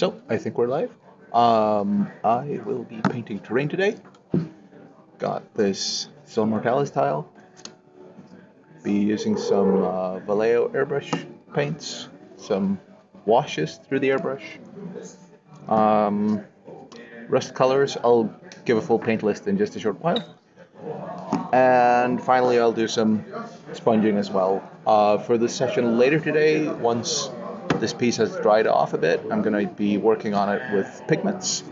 So, I think we're live. I will be painting terrain today. Got this Zone Mortalis tile. Be using some Vallejo airbrush paints, some washes through the airbrush. Rust colors, I'll give a full paint list in just a short while. And finally I'll do some sponging as well. For the session later today, once this piece has dried off a bit, I'm going to be working on it with pigments.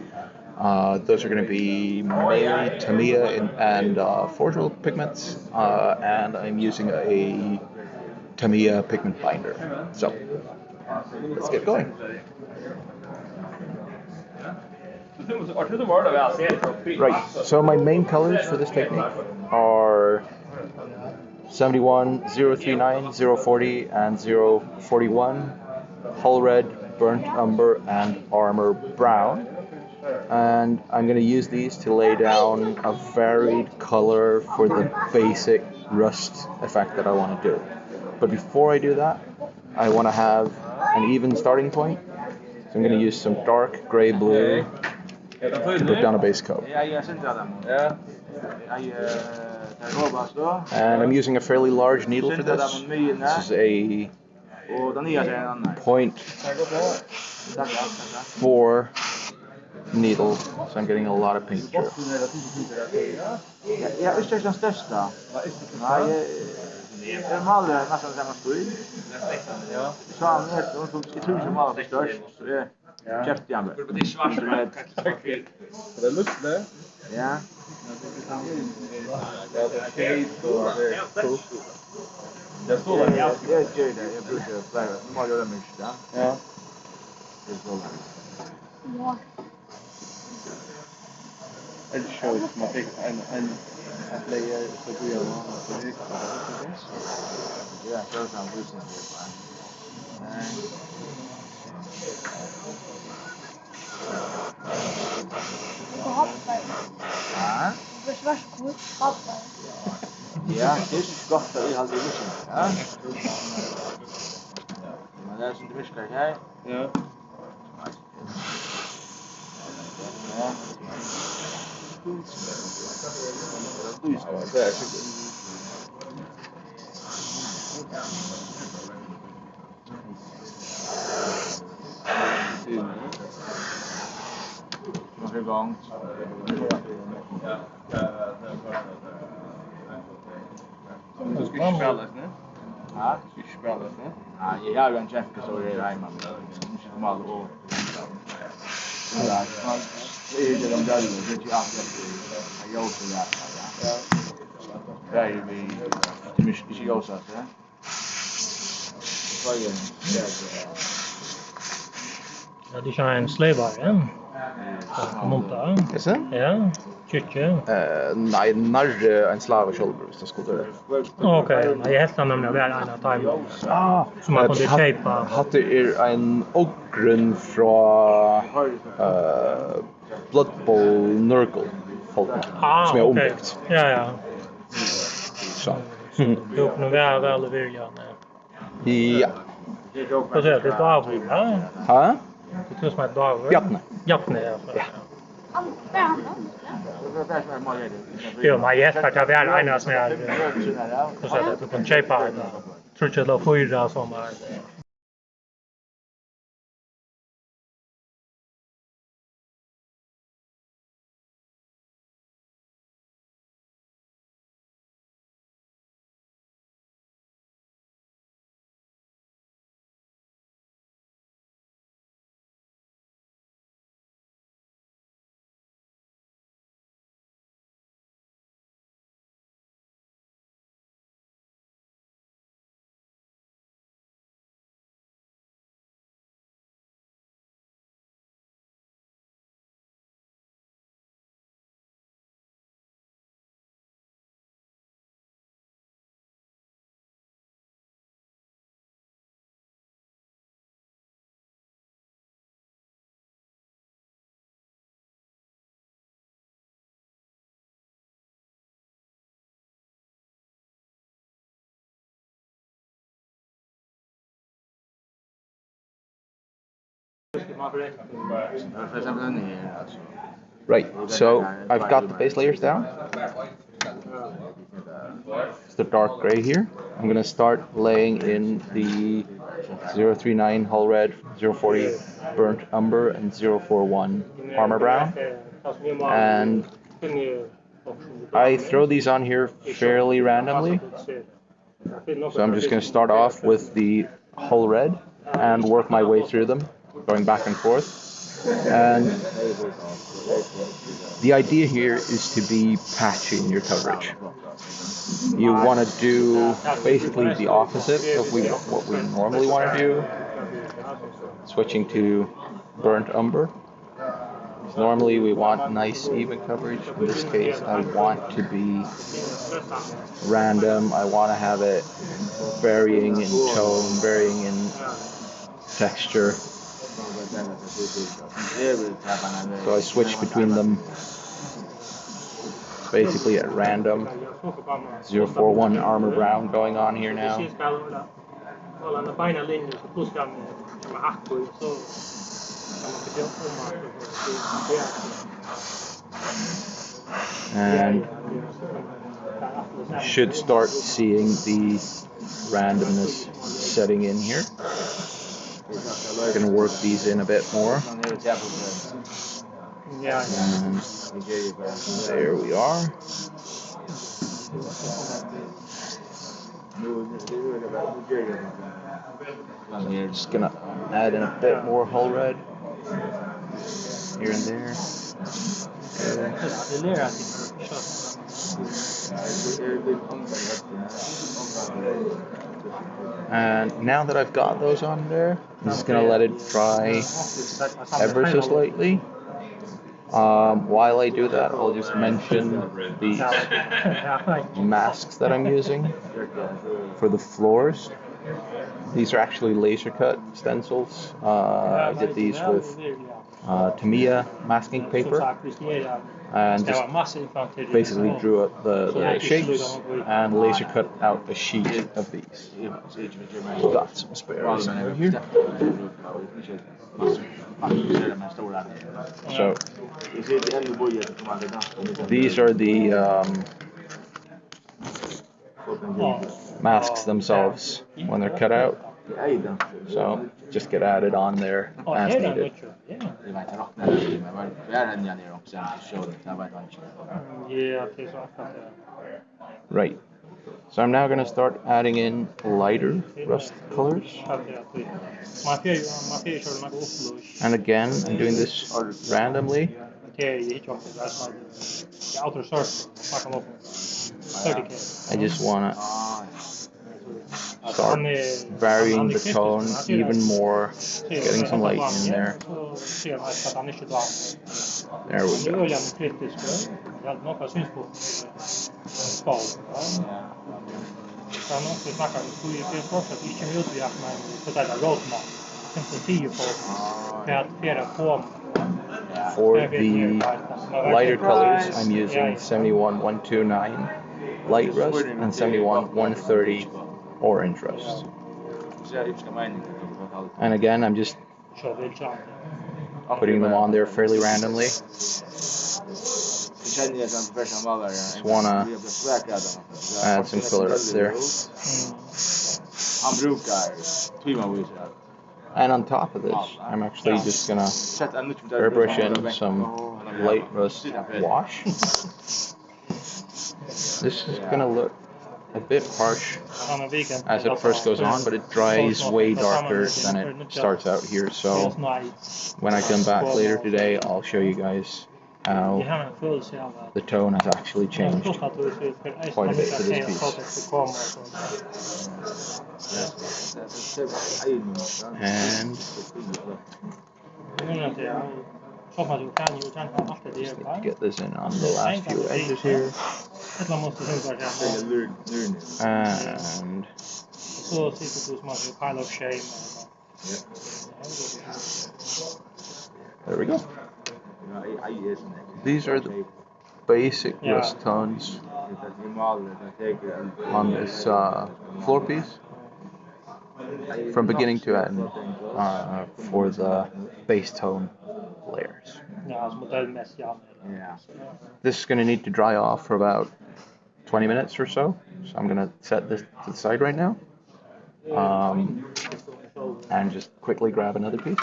Those are going to be mainly Tamiya and Forgel pigments, and I'm using a Tamiya pigment binder. So, let's get going. Right, so my main colors for this technique are 71, 039, 040, and 041, Hull Red, Burnt Umber, and Armor Brown. And I'm going to use these to lay down a varied color for the basic rust effect that I want to do. But before I do that, I want to have an even starting point. So I'm going to use some dark gray blue to put down a base coat. And I'm using a fairly large needle for this. This is a 0.4 needle, so I'm getting a lot of paint through. It shows my big and layer so we are on the yeah, shows I'm losing ja, det är gott att vi har det mycket. Ja. Men det är inte mycket här. Ja. Ja. Nog igång. Du ska inte spela nu? Ja, du ska spela nu? Ja, jag har en chef så är det hemma. Inte mal och. Ja, det är det de gör det är ju att jag gör det ja. Ja, vi mycket jag så att Ja, die zijn sleebare. Monta. Ja, tjutje. Nej, närre en slava shoulder hvis det skulle det. Okej, men jag hästar nämligen väl en time. Som man kunde shapea. Hade en ogren från Blood Bowl Nurgle som är ombyggt. Ja. Så. Du kunde väl vilja. Ja. Vad säger du? David, ja? Ha? Det tror som ett David. Japne, ja. Jo, men jag hästar kan väl ena sån här. Vad säger du? Du kan shapea. Tror jag det fyra som är. Right, so I've got the base layers down. It's the dark gray here. I'm going to start laying in the 039 Hull Red, 040 Burnt Umber, and 041 Armor Brown. And I throw these on here fairly randomly. So I'm just going to start off with the Hull Red and work my way through them, going back and forth. And the idea here is to be patchy in your coverage. You want to do basically the opposite of what we normally want to do, switching to Burnt Umber. Normally we want nice even coverage. In this case I want to be random. I want to have it varying in tone, varying in texture. So I switch between them basically at random. 041 Armor Brown going on here now. And should start seeing the randomness setting in here. We're going to work these in a bit more. And there we are. I'm just going to add in a bit more Hull Red here and there. And now that I've got those on there, I'm just going to let it dry ever so slightly. While I do that, I'll just mention these masks that I'm using for the floors. These are actually laser cut stencils. I did these with Tamiya masking paper and just basically drew up the shapes and laser cut out a sheet of these. We've got some spares over here. So these are the masks themselves when they're cut out. So just get added on there as needed. Right. So I'm now going to start adding in lighter rust colors. And again, I'm doing this randomly. I just want to start varying the tone even more, getting some light in there. There we go. For the lighter colors, I'm using 71-129 light rust and 71-130 orange rust. And again, I'm just putting them on there fairly randomly. Just want to add some color up there. And on top of this, I'm actually just going to airbrush in some light rust wash. This is going to look a bit harsh as it first goes on, but it dries way darker than it starts out here. So when I come back later today, I'll show you guys how the tone has actually changed quite a bit for this piece. And just need to get this in on the last few edges here. And there we go. These are the basic rust tones on this floor piece. from beginning to end for the base tone layers. This is going to need to dry off for about 20 minutes or so. So I'm going to set this to the side right now. And just quickly grab another piece.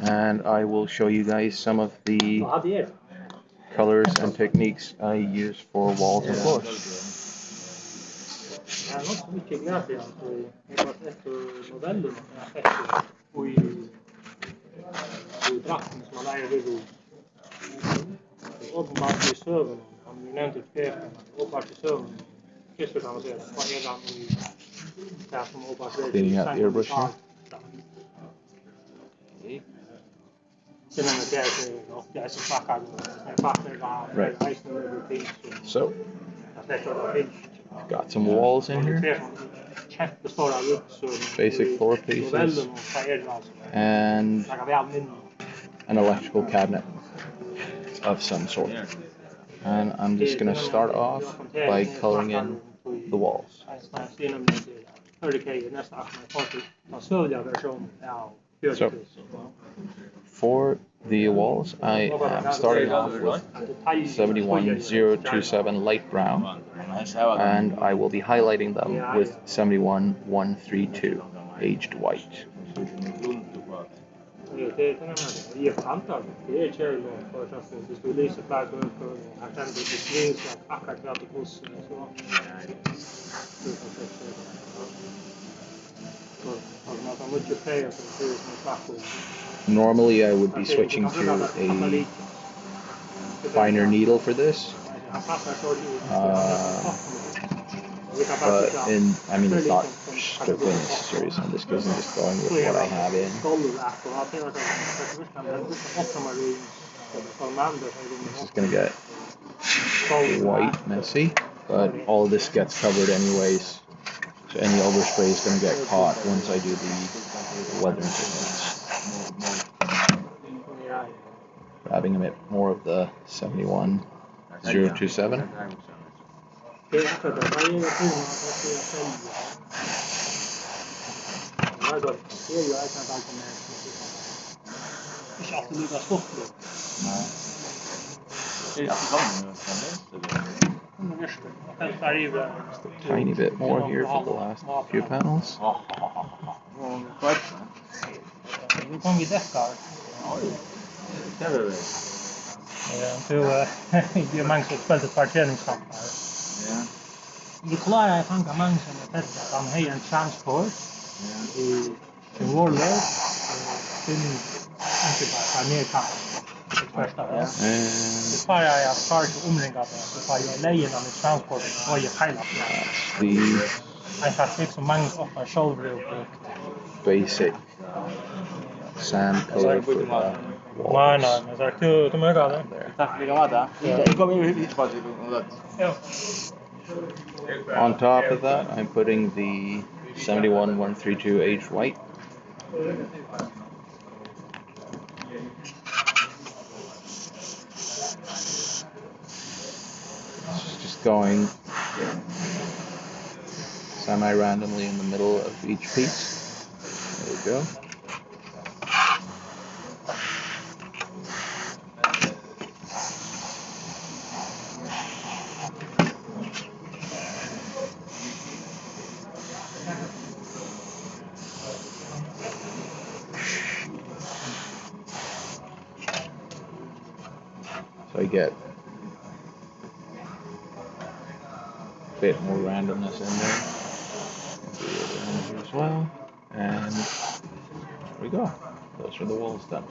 And I will show you guys some of the colors and techniques I use for walls and floors. Cleaning out the airbrush here. Right. So, got some walls in here, basic floor pieces, and an electrical cabinet of some sort. And I'm just going to start off by coloring in the walls. So, for the walls, I am starting off with 71027 light brown, and I will be highlighting them with 71132 aged white. Normally I would be switching to a finer needle for this, but it's not strictly necessary, so I'm just going with what I have in. This is going to get quite messy, but all of this gets covered anyways, so any overspray is going to get caught once I do the weathering techniques. Grabbing a bit more of the 71027. Just a tiny bit more here for the last few panels. Basic sand color for the walls. On top of that, I'm putting the 71132 aged white. Just going semi-randomly in the middle of each piece. There we go. So I get a bit more randomness in there. Do the other end here as well. And there we go. Those are the walls done.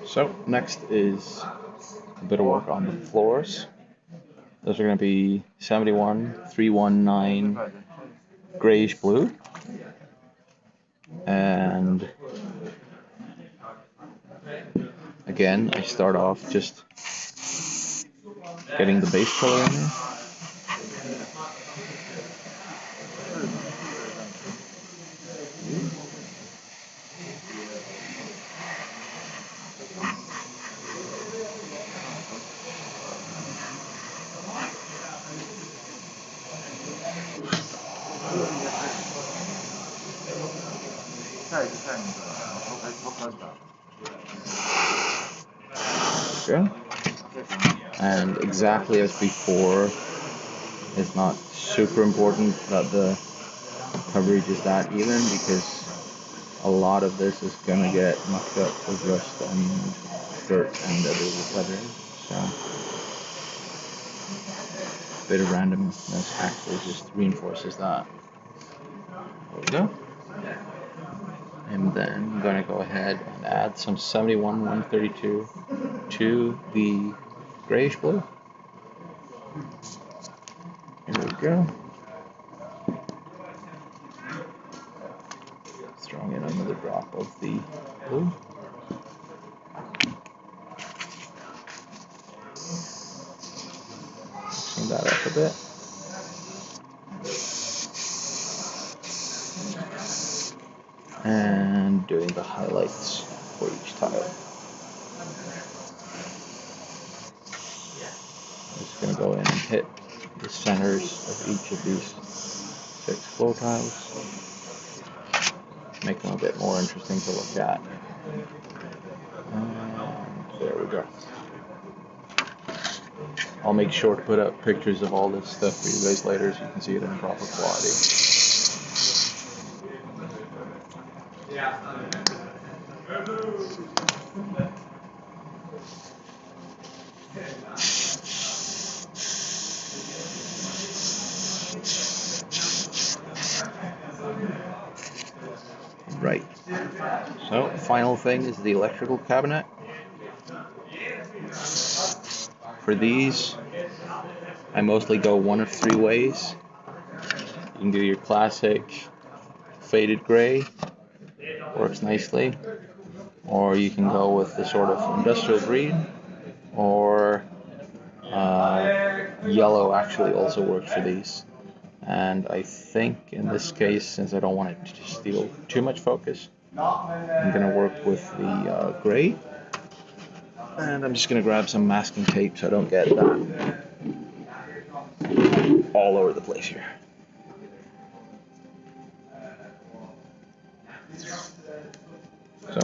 So next is a bit of work on the floors. Those are going to be 71, 319 grayish blue. And again, I start off just getting the base color in there. Okay. And exactly as before, it's not super important that the coverage is that even, because a lot of this is going to get mucked up with rust and dirt and other weathering. So a bit of randomness actually just reinforces that. There we go. And then I'm going to go ahead and add some 71 132 to the grayish blue. Here we go. Throwing in another drop of the blue. Mixing that up a bit. And doing the highlights for each tile. I'm just going to go in and hit the centers of each of these 6 flow tiles. Make them a bit more interesting to look at. And there we go. I'll make sure to put up pictures of all this stuff for you guys later so you can see it in proper quality. Right. So, final thing is the electrical cabinet. For these, I mostly go one of 3 ways. You can do your classic faded gray, works nicely, or you can go with the sort of industrial green, or yellow actually also works for these. And I think in this case, since I don't want it to steal too much focus, I'm going to work with the gray. And I'm just going to grab some masking tape so I don't get that all over the place here. So,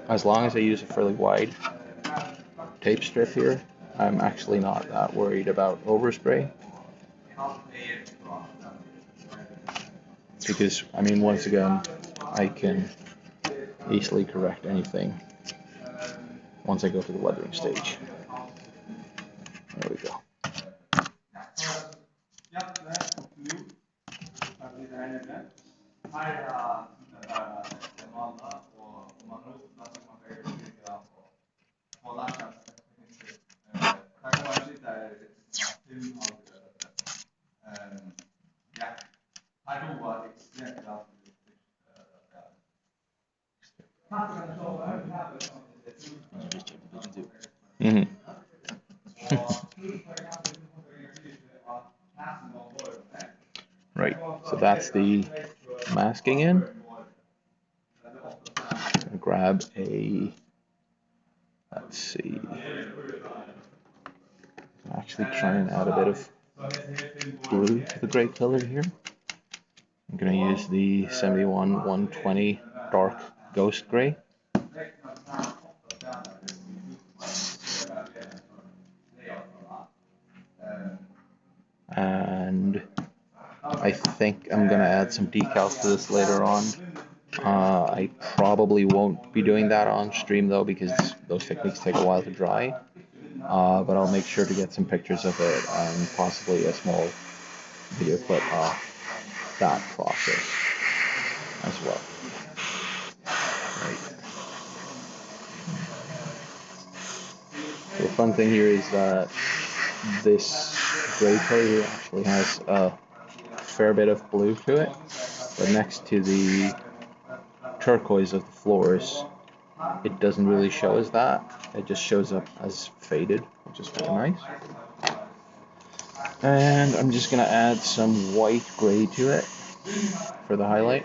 as long as I use a fairly wide tape strip here, I'm actually not that worried about overspray. Because, I mean, once again, I can easily correct anything once I go to the weathering stage. There we go. Mm-hmm. Right, so that's the masking in. I'm gonna grab a, let's see, actually try and add a bit of blue to the gray color here. I'm going to use the 71 120 dark ghost gray. And I think I'm going to add some decals to this later on. I probably won't be doing that on stream though, because those techniques take a while to dry. But I'll make sure to get some pictures of it and possibly a small video clip of that process as well. Right. So the fun thing here is that this gray color here actually has a fair bit of blue to it, but next to the turquoise of the floors, it doesn't really show as that. It just shows up as faded, which is kind of nice. And I'm just going to add some white gray to it for the highlight.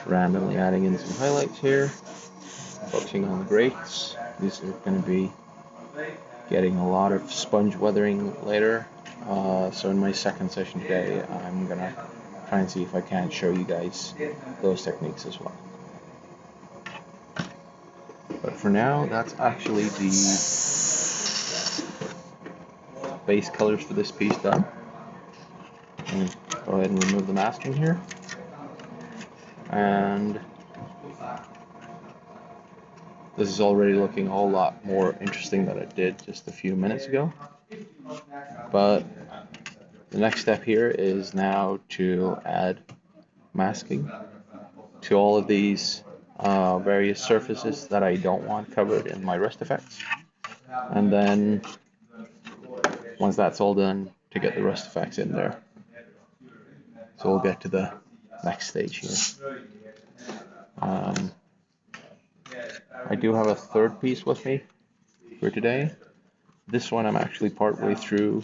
Randomly adding in some highlights here, focusing on the grates. These are going to be getting a lot of sponge weathering later, so in my second session today I'm going to try and see if I can show you guys those techniques as well. But for now, that's actually the base colors for this piece done. And go ahead and remove the masking here. And this is already looking a whole lot more interesting than it did just a few minutes ago. But the next step here is now to add masking to all of these various surfaces that I don't want covered in my rust effects. And then once that's all done, to get the rust effects in there. So we'll get to the next stage here. I do have a third piece with me for today. This one I'm actually partway through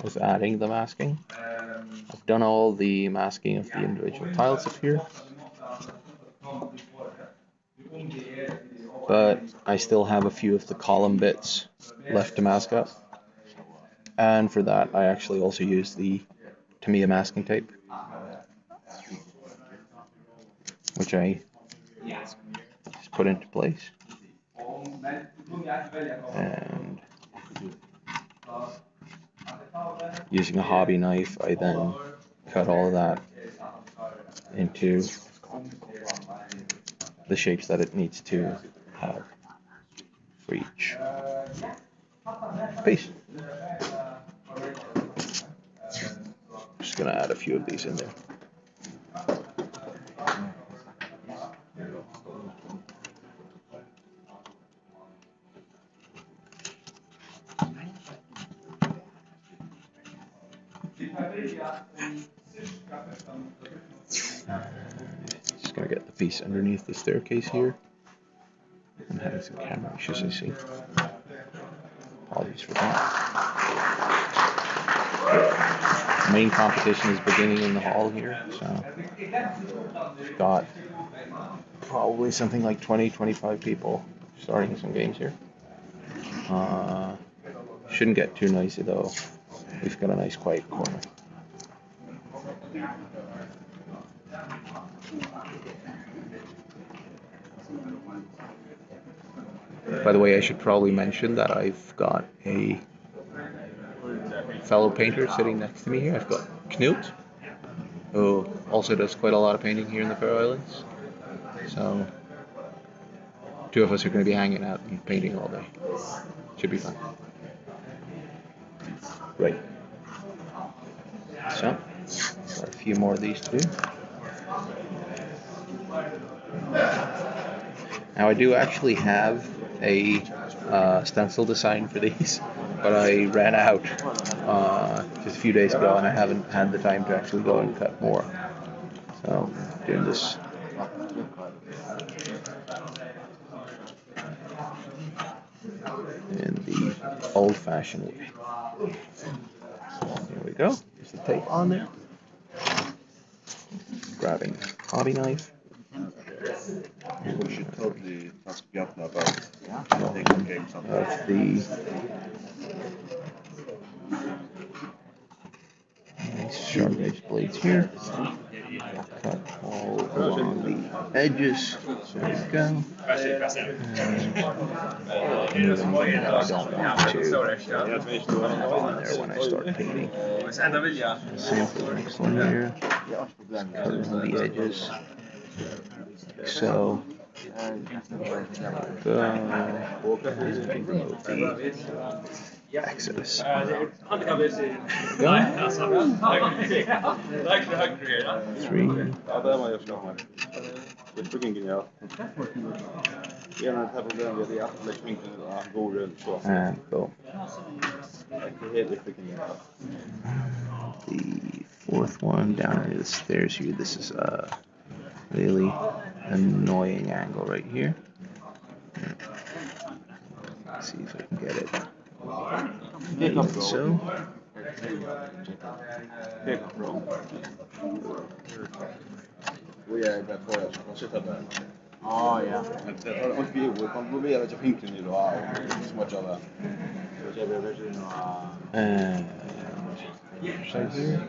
with adding the masking. I've done all the masking of the individual tiles up here, but I still have a few of the column bits left to mask up. And for that I actually also use the Tamiya masking tape, which I just put into place. And using a hobby knife, I then cut all of that into the shapes that it needs to have for each piece. Just gonna add a few of these in there. Just gonna get the piece underneath the staircase here. I'm having some camera issues, I see. Apologies for that. The main competition is beginning in the hall here, so we've got probably something like 20-25 people starting some games here. Shouldn't get too noisy though. We've got a nice quiet corner. By the way, I should probably mention that I've got a fellow painter sitting next to me here. I've got Knut, who also does quite a lot of painting here in the Faroe Islands. So, two of us are going to be hanging out and painting all day. Should be fun. Right. So, got a few more of these to do. Now I do actually have a stencil design for these, but I ran out just a few days ago and I haven't had the time to actually go and cut more. So, doing this in the old-fashioned way. Here we go. There's the tape on there. Grabbing a hobby knife. We should totally ask Bjarne about the games on Of the nice sharp edge blades here. Cut all along the edges. There we go. And moving when I don't want to on there when I start painting. Same for the next one here. Cut around the edges. Like so. There we go. Remove the excess. Three. And boom. The fourth one down near the stairs here. This is a really annoying angle right here. Let's see if I can get it. Like so. Oh ja. And right here.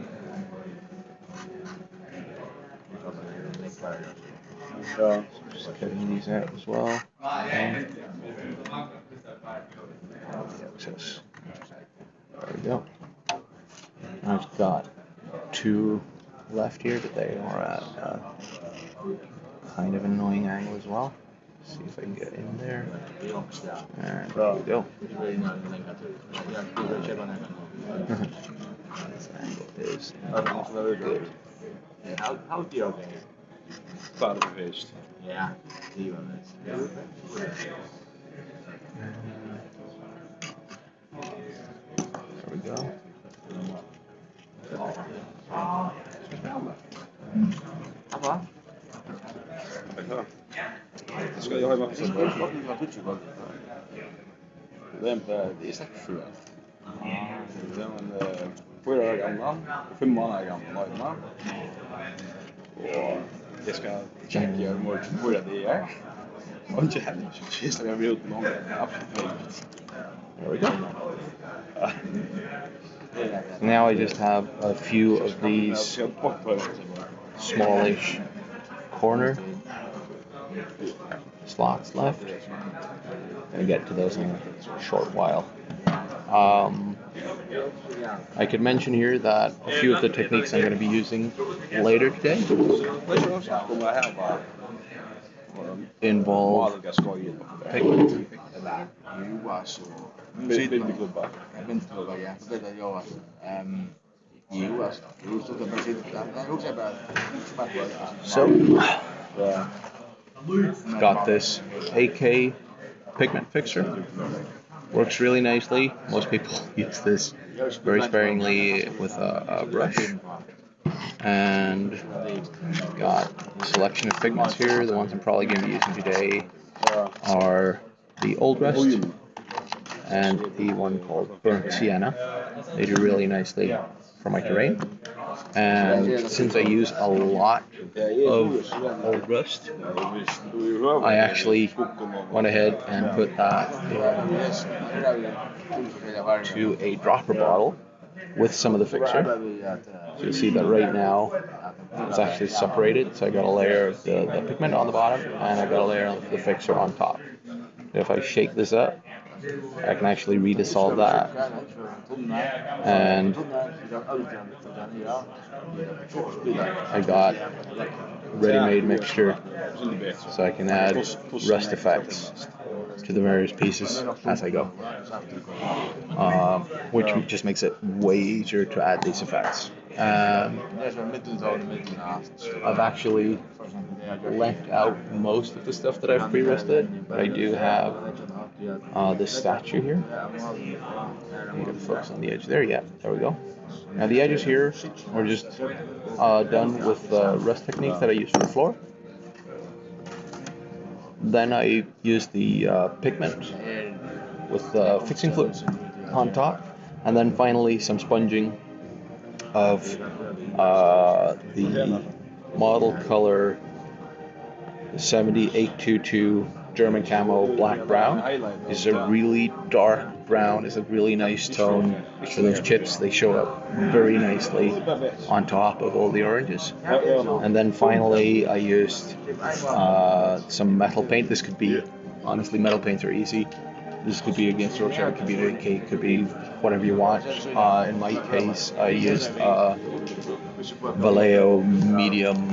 Just cutting these out as well. And the excess. There we go. I've got two left here, but they are at kind of an annoying angle as well. See if I can get in there. And there we go. This angle is not good. How do you Vader geweest. Ja, die wel eens. There we go. Apa? Jag har ju varit så bra. Det är säkert 7. Det är en 4 år gamla och 5 månader gamla ögonen. Och det ska checka hur det är. Och inte heller så ska jag bli ut någon absolut. There we go. Now I just have a few of these smallish corner slots left. Gonna get to those in a short while. I could mention here that a few of the techniques I'm going to be using later today involve pigment. So, got this AK Pigment Fixer. Works really nicely. Most people use this very sparingly with a brush. And got a selection of pigments here. The ones I'm probably going to be using today are the Old Rust and the one called Burnt Sienna. They do really nicely for my terrain. And since I use a lot of Old Rust, I actually went ahead and put that into a dropper bottle with some of the fixer. So you see that right now it's actually separated. So I got a layer of the pigment on the bottom and I got a layer of the fixer on top. If I shake this up, I can actually redissolve that, and I got ready-made mixture, so I can add rust effects to the various pieces as I go, which just makes it way easier to add these effects. I've actually left out most of the stuff that I've pre-rusted, but I do have this statue here. I need to focus on the edge there. Yeah, there we go. Now the edges here are just done with the rust techniques that I use for the floor. Then I use the pigment with the fixing fluid on top, and then finally some sponging of the model color 70822 German camo black brown. This is a really dark brown. It's a really nice tone. So those chips, they show up very nicely on top of all the oranges. And then finally I used some metal paint. This could be, honestly, metal paints are easy. This could be against Torshammer, it could be a cake, could be whatever you want. In my case, I used Vallejo medium,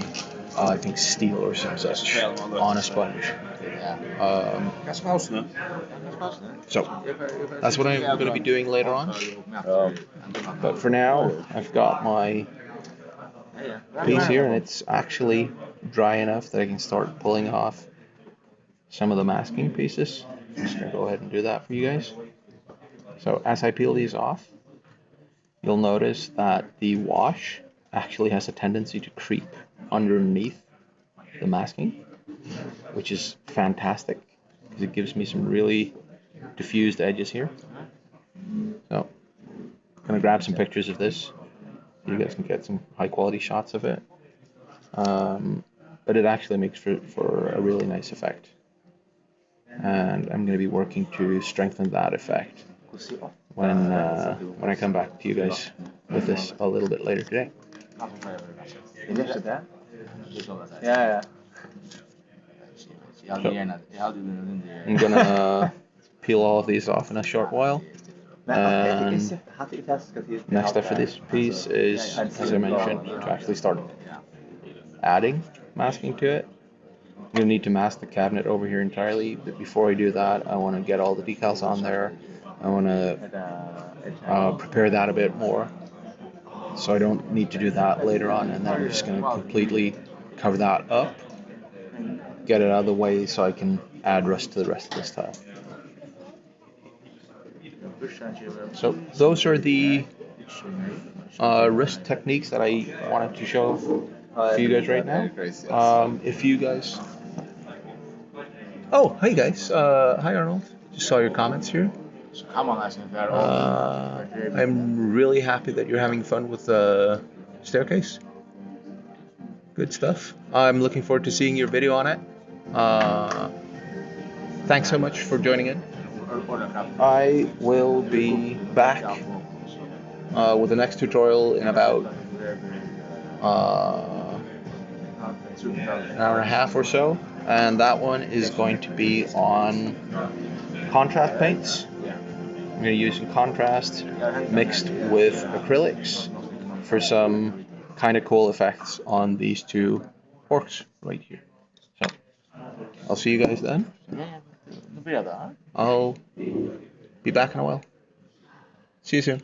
I think steel or some such, on a sponge. So that's what I'm going to be doing later on. But for now, I've got my piece here, and it's actually dry enough that I can start pulling off some of the masking pieces. I'm just going to go ahead and do that for you guys. So as I peel these off, you'll notice that the wash actually has a tendency to creep underneath the masking, which is fantastic because it gives me some really diffused edges here. So I'm going to grab some pictures of this so you guys can get some high quality shots of it. But it actually makes for a really nice effect. And I'm going to be working to strengthen that effect when I come back to you guys with this a little bit later today. Yeah. So, I'm going to peel all of these off in a short while. And next up for this piece is, as I mentioned, to actually start adding masking to it. I'm going to need to mask the cabinet over here entirely, but before I do that, I want to get all the decals on there. I want to prepare that a bit more, so I don't need to do that later on, and then I'm just going to completely cover that up, get it out of the way so I can add rust to the rest of this tile. So those are the wrist techniques that I wanted to show for you guys right now. If you guys... Oh, hey guys. Hi Arnold. Just saw your comments here. I'm really happy that you're having fun with the staircase. Good stuff. I'm looking forward to seeing your video on it. Thanks so much for joining in. I will be back with the next tutorial in about an hour and a half or so, and that one is going to be on contrast paints. I'm going to use some contrast mixed with acrylics for some kind of cool effects on these two orcs right here. So I'll see you guys then. I'll be back in a while. See you soon.